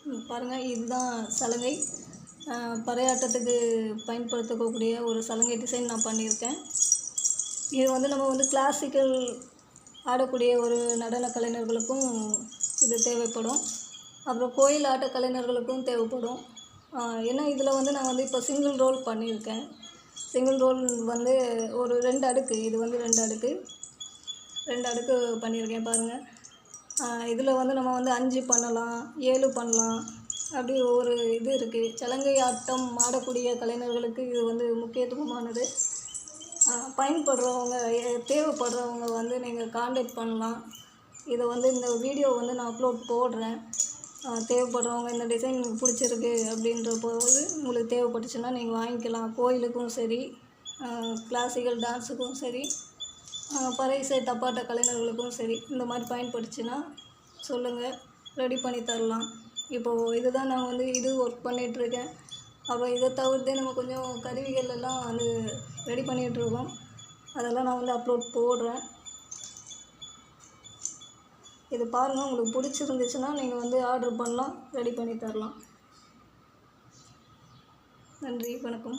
பாருங்கள், இதுதான் சலங்கை. பறையாட்டத்துக்கு பயன்படுத்தக்கூடிய ஒரு சலங்கை டிசைன் நான் பண்ணியிருக்கேன். இது வந்து நம்ம வந்து கிளாசிக்கல் ஆடக்கூடிய ஒரு நடன கலைஞர்களுக்கும் இது தேவைப்படும். அப்புறம் கோயில் ஆட்ட கலைஞர்களுக்கும் தேவைப்படும். ஏன்னா இதில் வந்து நான் வந்து இப்போ சிங்கிள் ரோல் பண்ணியிருக்கேன். சிங்கிள் ரோல் வந்து ஒரு 2 அடுக்கு, இது வந்து 2 அடுக்கு 2 அடுக்கு பண்ணியிருக்கேன் பாருங்கள். இதில் வந்து நம்ம வந்து 5 பண்ணலாம், 7 பண்ணலாம். அப்படி ஒரு இது இருக்குது. சலங்கை ஆட்டம் ஆடக்கூடிய கலைஞர்களுக்கு இது வந்து முக்கியத்துவமானது. பயன்படுறவங்க தேவைப்படுறவங்க வந்து நீங்கள் கான்டாக்ட் பண்ணலாம். இதை வந்து இந்த வீடியோ வந்து நான் அப்லோட் போடுறேன். தேவைப்படுறவங்க இந்த டிசைன் எனக்கு பிடிச்சிருக்கு அப்படின்ற போது உங்களுக்கு தேவைப்பட்டுச்சுன்னா நீங்கள் வாங்கிக்கலாம். கோயிலுக்கும் சரி, கிளாசிக்கல் டான்ஸுக்கும் சரி, பறை இசை தப்பாட்ட கலைஞர்களுக்கும் சரி, இந்த மாதிரி பயன்பட்டுச்சுன்னா சொல்லுங்கள், ரெடி பண்ணி தரலாம். இப்போது இதுதான் நான் வந்து இது ஒர்க் பண்ணிகிட்ருக்கேன். அப்புறம் இதை தவிர்த்து நம்ம கொஞ்சம் கருவிகள் எல்லாம் வந்து ரெடி பண்ணிகிட்ருக்கோம். அதெல்லாம் நான் வந்து அப்லோட் போடுறேன். இது பாருங்கள், உங்களுக்கு பிடிச்சிருந்துச்சுன்னா நீங்கள் வந்து ஆர்டர் பண்ணலாம், ரெடி பண்ணி தரலாம். நன்றி, வணக்கம்.